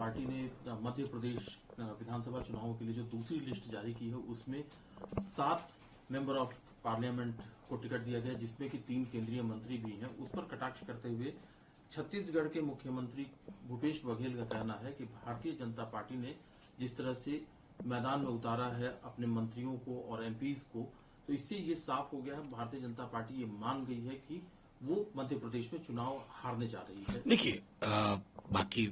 Party ने मध्य प्रदेश विधानसभा चुनावों के लिए जो दूसरी लिस्ट जारी की है उसमें 7 मेंबर ऑफ पार्लियामेंट को टिकट दिया गया, जिसमें कि 3 केंद्रीय मंत्री भी हैं। उस पर कटाक्ष करते हुए छत्तीसगढ़ के मुख्यमंत्री भूपेश बघेल का कहना है कि भारतीय जनता पार्टी ने जिस तरह से मैदान में उतारा है अपने मंत्रियों को और एमपीज को, तो इससे ये साफ हो गया है भारतीय जनता पार्टी ये मान गई है कि वो मध्य प्रदेश में चुनाव हारने जा रही है। देखिए, बाकी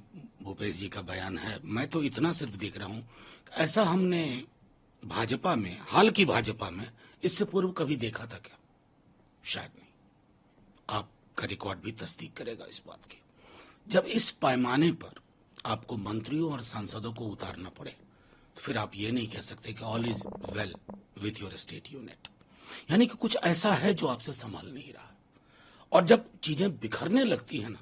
भूपेश जी का बयान है, मैं तो इतना सिर्फ देख रहा हूं, ऐसा हमने भाजपा में, हाल की भाजपा में इससे पूर्व कभी देखा था क्या? शायद नहीं। आपका रिकॉर्ड भी तस्दीक करेगा इस बात की। जब इस पैमाने पर आपको मंत्रियों और सांसदों को उतारना पड़े तो फिर आप ये नहीं कह सकते कि all is well with your state unit, यानी कि कुछ ऐसा है जो आपसे संभल नहीं रहा। और जब चीजें बिखरने लगती है ना,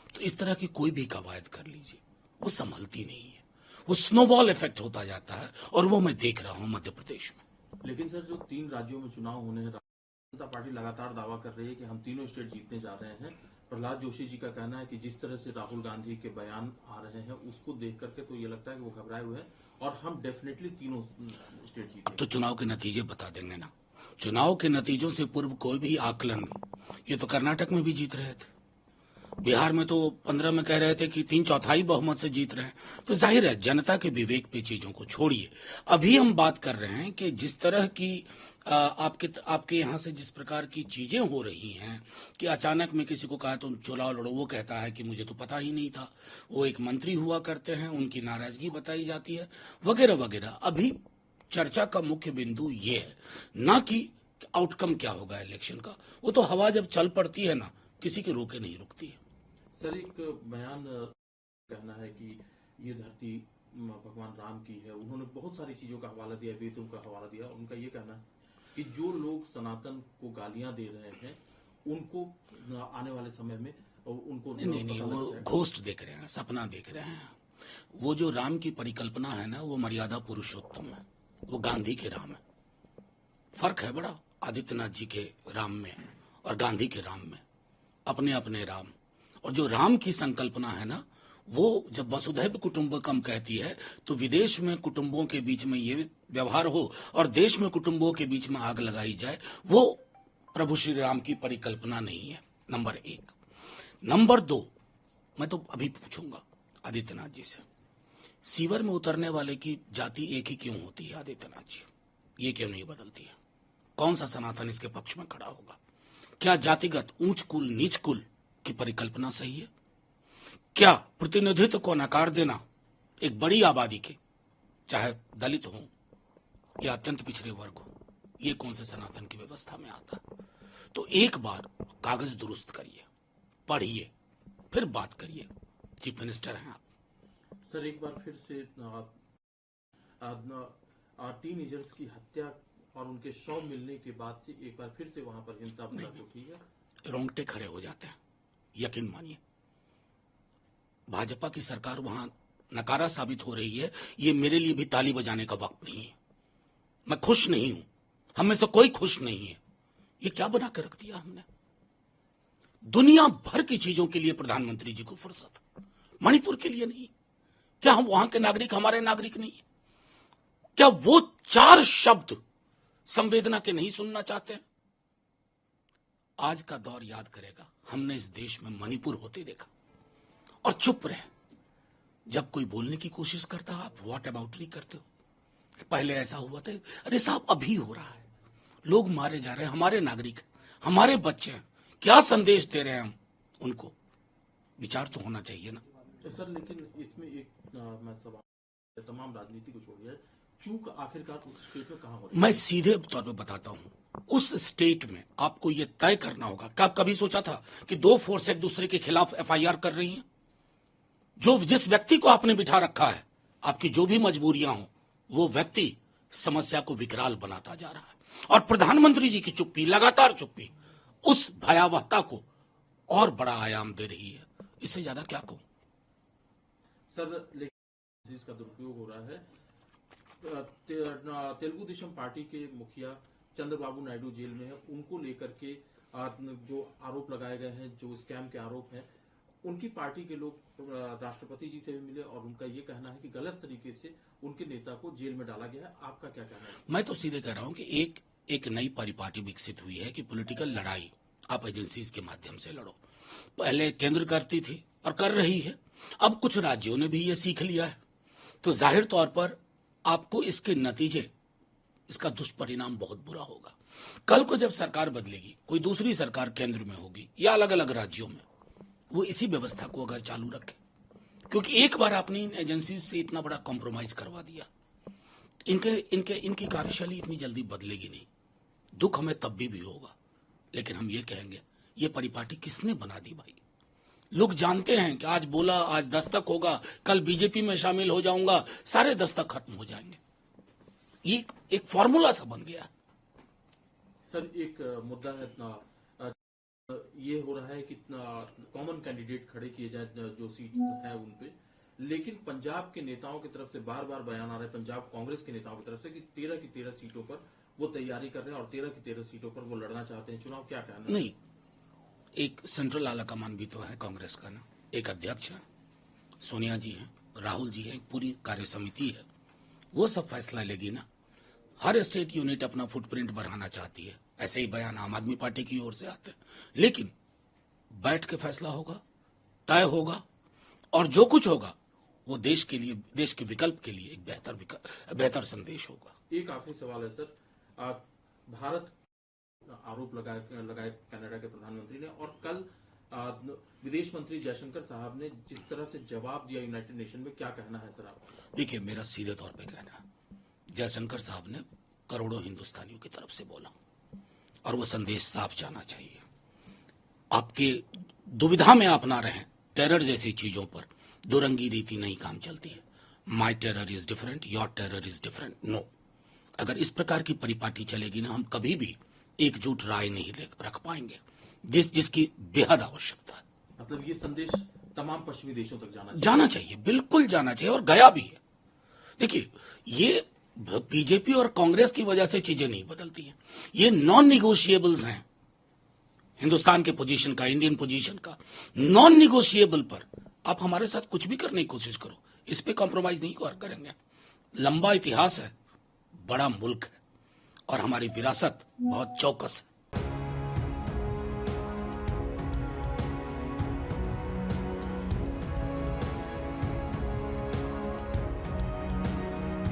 तो इस तरह की कोई भी कवायद कर लीजिए, वो संभलती नहीं है, वो स्नोबॉल इफेक्ट होता जाता है, और वो मैं देख रहा हूं मध्य प्रदेश में। लेकिन सर, जो 3 राज्यों में चुनाव होने हैं, जनता पार्टी लगातार दावा कर रही है कि हम तीनों स्टेट जीतने जा रहे हैं। प्रहलाद जोशी जी का कहना है कि जिस तरह से राहुल गांधी के बयान आ रहे हैं उसको देख करके तो ये लगता है कि वो घबराए हुए हैं और हम डेफिनेटली तीनों स्टेट जीतेंगे। तो चुनाव के नतीजे बता देंगे ना। चुनाव के नतीजों से पूर्व कोई भी आकलन, ये तो कर्नाटक में भी जीत रहे थे, बिहार में तो 15 में कह रहे थे कि 3/4 बहुमत से जीत रहे हैं। तो जाहिर है जनता के विवेक पे चीजों को छोड़िए। अभी हम बात कर रहे हैं कि जिस तरह की आपके यहाँ से जिस प्रकार की चीजें हो रही हैं कि अचानक में किसी को कहा तुम चुनाव लड़ो, वो कहता है कि मुझे तो पता ही नहीं था, वो एक मंत्री हुआ करते हैं, उनकी नाराजगी बताई जाती है, वगैरह वगैरह। अभी चर्चा का मुख्य बिंदु ये है, ना कि आउटकम क्या होगा इलेक्शन का। वो तो हवा जब चल पड़ती है ना, किसी के रोके नहीं रुकती है। सर, एक बयान कहना है कि ये धरती भगवान राम की है। उन्होंने बहुत सारी चीजों का हवाला दिया, वेदों का हवाला दिया। उनका ये कहना है कि जो लोग सनातन को गालियां दे रहे हैं उनको आने वाले समय में उनको नहीं, वो घोस्ट देख रहे हैं, सपना देख रहे हैं। वो जो राम की परिकल्पना है ना, वो मर्यादा पुरुषोत्तम है, वो गांधी के राम है। फर्क है बड़ा आदित्यनाथ जी के राम में और गांधी के राम में, अपने अपने राम। और जो राम की संकल्पना है ना, वो जब वसुधैव कुटुंबकम कहती है, तो विदेश में कुटुंबों के बीच में ये व्यवहार हो और देश में कुटुंबों के बीच में आग लगाई जाए, वो प्रभु श्री राम की परिकल्पना नहीं है। नंबर 1। नंबर 2, मैं तो अभी पूछूंगा आदित्यनाथ जी से, सीवर में उतरने वाले की जाति एक ही क्यों होती है आदित्यनाथ जी? ये क्यों नहीं बदलती है? कौन सा सनातन इसके पक्ष में खड़ा होगा? क्या जातिगत ऊंच कुल नीच कुल की परिकल्पना सही है? क्या प्रतिनिधित्व को नकार देना एक बड़ी आबादी के, चाहे दलित हो या अत्यंत पिछड़े वर्ग हो, ये कौन से सनातन की व्यवस्था में आता है? तो एक बार कागज दुरुस्त करिए, पढ़िए, फिर बात करिए। चीफ मिनिस्टर हैं आप। सर, एक बार फिर से टीनेजर्स की हत्या और उनके शव मिलने के बाद से एक बार फिर से वहां पर हिंसा प्रकट होती है। रोंगटे खड़े हो जाते हैं, यकीन मानिए। भाजपा की सरकार वहां नकारा साबित हो रही है। ये मेरे लिए भी ताली बजाने का वक्त नहीं है। मैं खुश नहीं हूं, हम में से कोई खुश नहीं है। ये क्या बना कर रख दिया हमने? दुनिया भर की चीजों के लिए प्रधानमंत्री जी को फुर्सत, मणिपुर के लिए नहीं। क्या हम वहां के नागरिक हमारे नागरिक नहीं? क्या वो 4 शब्द संवेदना के नहीं सुनना चाहते? आज का दौर याद करेगा, हमने इस देश में मणिपुर होते देखा और चुप रहे। जब कोई बोलने की कोशिश करता, आप व्हाट अबाउट नहीं करते हो। पहले ऐसा हुआ था, अरे साहब अभी हो रहा है, लोग मारे जा रहे हैं, हमारे नागरिक, हमारे बच्चे हैं, क्या संदेश दे रहे हैं हम उनको? विचार तो होना चाहिए ना। सर, लेकिन इसमें एक मैं सवाल, तमाम राजनीति को छोड़िए, चूक आखिरकार उस स्टेट में कहां हो रही है? मैं सीधे तौर पे बताता हूं, उस स्टेट में आपको यह तय करना होगा। क्या कभी सोचा था कि 2 फोर्स एक दूसरे के खिलाफ एफआईआर कर रही हैं? जो जिस व्यक्ति को आपने बिठा रखा है, आपकी जो भी मजबूरियां हो, वो व्यक्ति समस्या को विकराल बनाता जा रहा है। और प्रधानमंत्री जी की चुप्पी, लगातार चुप्पी, उस भयावहता को और बड़ा आयाम दे रही है। इससे ज्यादा क्या कहूं? सर, लेकिन इसका दुरुपयोग हो रहा है। तेलुगु देशम पार्टी के मुखिया चंद्रबाबू नायडू जेल में है। उनको लेकर के जो आरोप लगाए गए हैं, जो स्कैम के आरोप हैं, उनकी पार्टी के लोग राष्ट्रपति जी से भी मिले और उनका ये कहना है कि गलत तरीके से उनके नेता को जेल में डाला गया है। आपका क्या कहना है? मैं तो सीधे कह रहा हूं कि एक नई परिपाटी विकसित हुई है कि पॉलिटिकल लड़ाई आप एजेंसीज के माध्यम से लड़ो। पहले केंद्र करती थी और कर रही है, अब कुछ राज्यों ने भी ये सीख लिया है, तो जाहिर तौर पर आपको इसके नतीजे, इसका दुष्परिणाम बहुत बुरा होगा। कल को जब सरकार बदलेगी, कोई दूसरी सरकार केंद्र में होगी या अलग अलग राज्यों में, वो इसी व्यवस्था को अगर चालू रखे, क्योंकि एक बार आपने इन एजेंसी से इतना बड़ा कॉम्प्रोमाइज करवा दिया, इनकी कार्यशैली इतनी जल्दी बदलेगी नहीं। दुख हमें तब भी होगा, लेकिन हम ये कहेंगे ये परिपाटी किसने बना दी भाई? लोग जानते हैं कि आज बोला, आज दस्तक होगा, कल बीजेपी में शामिल हो जाऊंगा, सारे दस्तक खत्म हो जाएंगे। ये एक फॉर्मूला सा बन गया। सर, एक मुद्दा है, ये हो रहा है कि कॉमन कैंडिडेट खड़े किए जाए जो सीट है उन पे, लेकिन पंजाब के नेताओं की तरफ से बार बार बयान आ रहा है, पंजाब कांग्रेस के नेताओं की तरफ से, कि 13 की 13 सीटों पर वो तैयारी कर रहे हैं और 13 की 13 सीटों पर वो लड़ना चाहते हैं चुनाव। क्या कहना? नहीं, एक सेंट्रल आला कमान भी तो है कांग्रेस का ना, एक अध्यक्ष है, सोनिया जी है, राहुल जी है, पूरी कार्य समिति है, वो सब फैसला लेगी ना। हर स्टेट यूनिट अपना फुटप्रिंट बढ़ाना चाहती है, ऐसे ही बयान आम आदमी पार्टी की ओर से आते हैं, लेकिन बैठ के फैसला होगा, तय होगा, और जो कुछ होगा वो देश के लिए, देश के विकल्प के लिए एक बेहतर संदेश होगा। एक आखिरी सवाल है सर, भारत आरोप लगाए कनाडा के प्रधानमंत्री ने, और कल विदेश मंत्री जयशंकर साहब ने जिस तरह से जवाब दिया यूनाइटेड नेशन में, क्या कहना है सर आपका? देखिए, मेरा सीधे तौर पे कहना है, जयशंकर साहब ने करोड़ों हिंदुस्तानियों की तरफ से बोला और वो संदेश साफ जाना चाहिए। आपके दुविधा में आप ना रहें, टेरर जैसी चीजों पर दुरंगी रीति नहीं काम चलती है। My terror is different, your terror is different, no. अगर इस प्रकार की परिपाटी चलेगी ना, हम कभी भी एकजुट राय नहीं रख पाएंगे, जिसकी बेहद आवश्यकता है। मतलब ये संदेश तमाम पश्चिमी देशों तक जाना चाहिए, बिल्कुल जाना चाहिए, और गया भी है। देखिए, ये बीजेपी और कांग्रेस की वजह से चीजें नहीं बदलती हैं, ये नॉन निगोशिएबल्स हैं। हिंदुस्तान के पोजीशन का, इंडियन पोजीशन का नॉन निगोशिएबल पर आप हमारे साथ कुछ भी करने की कोशिश करो, इस पे कॉम्प्रोमाइज नहीं करेंगे। लंबा इतिहास है, बड़ा मुल्क है, और हमारी विरासत बहुत चौकस है।